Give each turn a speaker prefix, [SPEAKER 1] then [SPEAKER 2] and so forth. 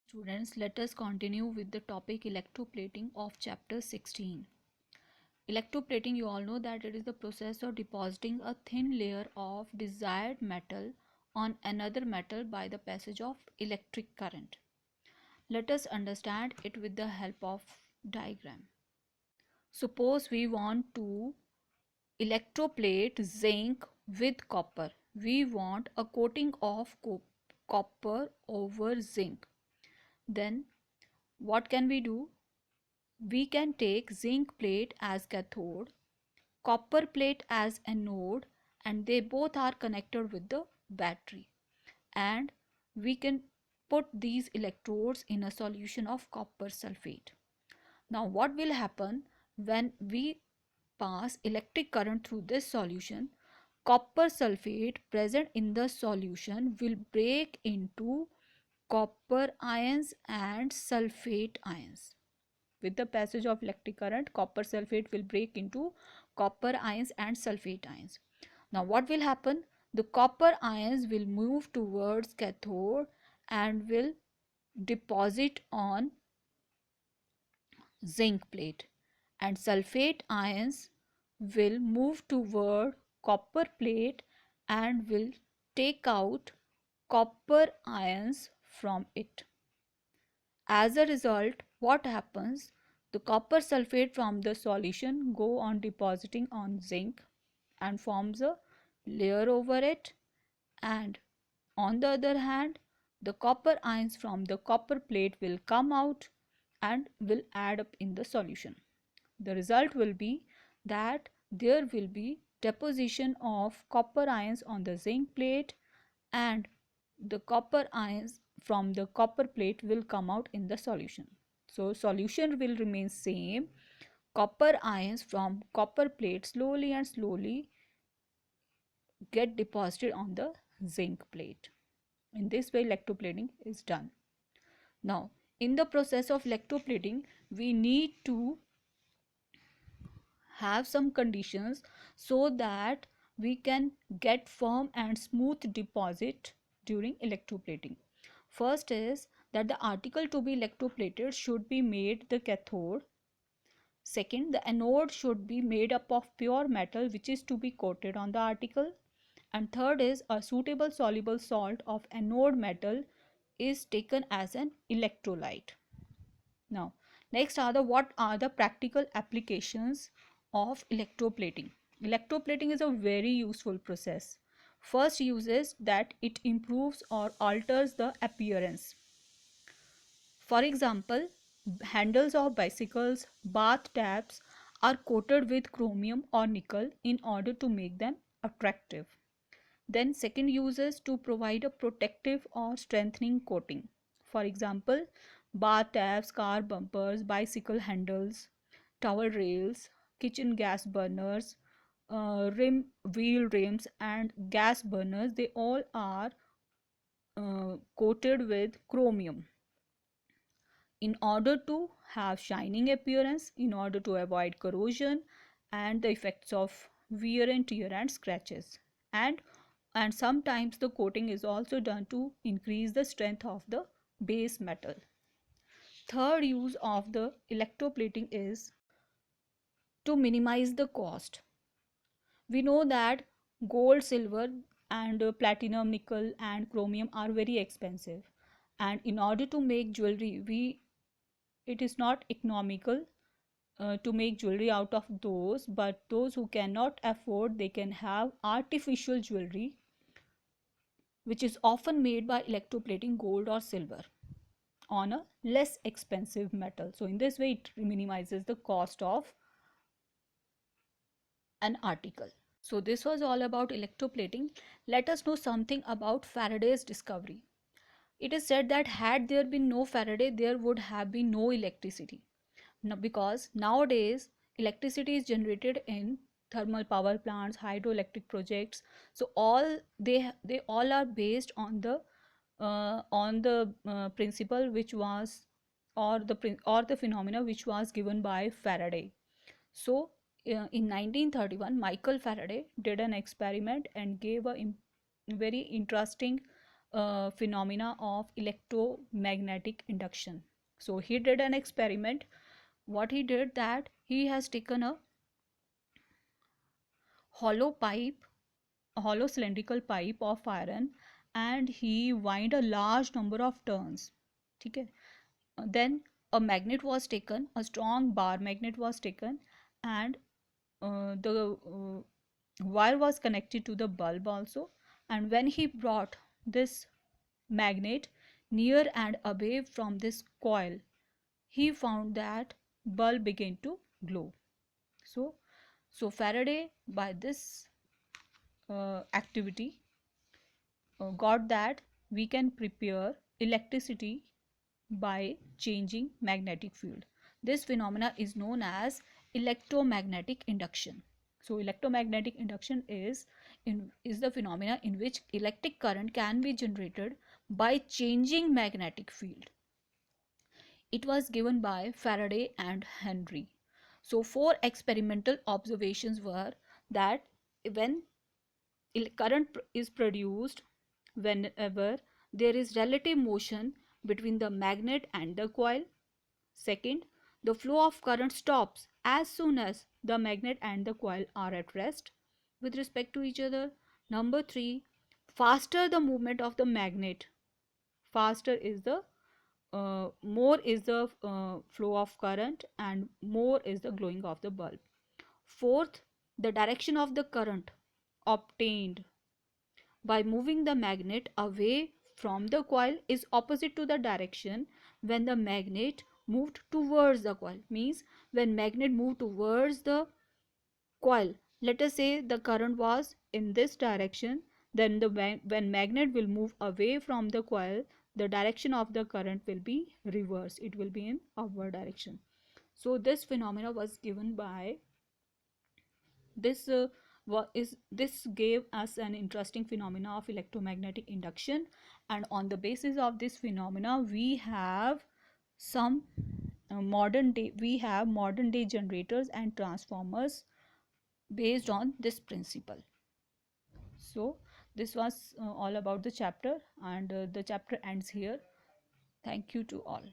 [SPEAKER 1] Students, let us continue with the topic electroplating of chapter 16. Electroplating, you all know that it is the process of depositing a thin layer of desired metal on another metal by the passage of electric current. Let us understand it with the help of diagram. Suppose we want to electroplate zinc with copper. We want a coating of copper over zinc. Then what can we do? We can take zinc plate as cathode, copper plate as anode, and they both are connected with the battery. And we can put these electrodes in a solution of copper sulfate. Now what will happen when we pass electric current through this solution? Copper sulfate present in the solution will break into copper ions and sulfate ions. With the passage of electric current, copper sulfate will break into copper ions and sulfate ions. Now what will happen? The copper ions will move towards cathode and will deposit on zinc plate, and sulfate ions will move toward copper plate and will take out copper ions from it. As a result, what happens? The copper sulfate from the solution go on depositing on zinc and forms a layer over it, and on the other hand, the copper ions from the copper plate will come out and will add up in the solution. The result will be that there will be deposition of copper ions on the zinc plate, and the copper ions from the copper plate will come out in the solution. So solution will remain same. Copper ions from copper plate slowly and slowly get deposited on the zinc plate. In this way electroplating is done. Now in the process of electroplating we need to have some conditions so that we can get firm and smooth deposit during electroplating. First is that the article to be electroplated should be made the cathode. Second, the anode should be made up of pure metal which is to be coated on the article. And third is a suitable soluble salt of anode metal is taken as an electrolyte. Now, next are what are the practical applications of electroplating. Electroplating is a very useful process. First use is that it improves or alters the appearance. For example, handles of bicycles, bath taps are coated with chromium or nickel in order to make them attractive. Then second use is to provide a protective or strengthening coating. For example, bath taps, car bumpers, bicycle handles, towel rails, kitchen gas burners, wheel rims and gas burners, they all are coated with chromium in order to have shining appearance, in order to avoid corrosion and the effects of wear and tear and scratches. And sometimes the coating is also done to increase the strength of the base metal. Third use of the electroplating is to minimize the cost. We know that gold, silver and platinum, nickel and chromium are very expensive, and in order to make jewelry it is not economical to make jewelry out of those, but those who cannot afford, they can have artificial jewelry which is often made by electroplating gold or silver on a less expensive metal. So in this way it minimizes the cost of an article. So this was all about electroplating. Let us know something about Faraday's discovery. It is said that had there been no Faraday, there would have been no electricity. Now, because nowadays electricity is generated in thermal power plants, hydroelectric projects. So they all are based on the principle which was, or the phenomena which was given by Faraday. So in 1931 Michael Faraday did an experiment and gave a very interesting phenomena of electromagnetic induction. So he did an experiment. What he did, that he has taken a hollow pipe, a hollow cylindrical pipe of iron, and he wind a large number of turns. Okay. Then a magnet was taken, a strong bar magnet was taken, and the wire was connected to the bulb also. And when he brought this magnet near and away from this coil, he found that bulb began to glow. So, Faraday, by this activity, got that we can prepare electricity by changing magnetic field. This phenomena is known as electromagnetic induction. So electromagnetic induction is the phenomena in which electric current can be generated by changing magnetic field. It was given by Faraday and Henry. So four experimental observations were that when current is produced whenever there is relative motion between the magnet and the coil. Second, the flow of current stops as soon as the magnet and the coil are at rest with respect to each other. Number 3, faster the movement of the magnet, faster is the more is the flow of current, and more is the glowing of the bulb. Fourth, the direction of the current obtained by moving the magnet away from the coil is opposite to the direction when the magnet moved towards the coil. Means when magnet moved towards the coil, let us say the current was in this direction, then when magnet will move away from the coil, the direction of the current will be reverse, it will be in upward direction. So this phenomena was given by this this gave us an interesting phenomena of electromagnetic induction, and on the basis of this phenomena we have some modern day generators and transformers based on this principle. So this was all about the chapter, and the chapter ends here. Thank you to all.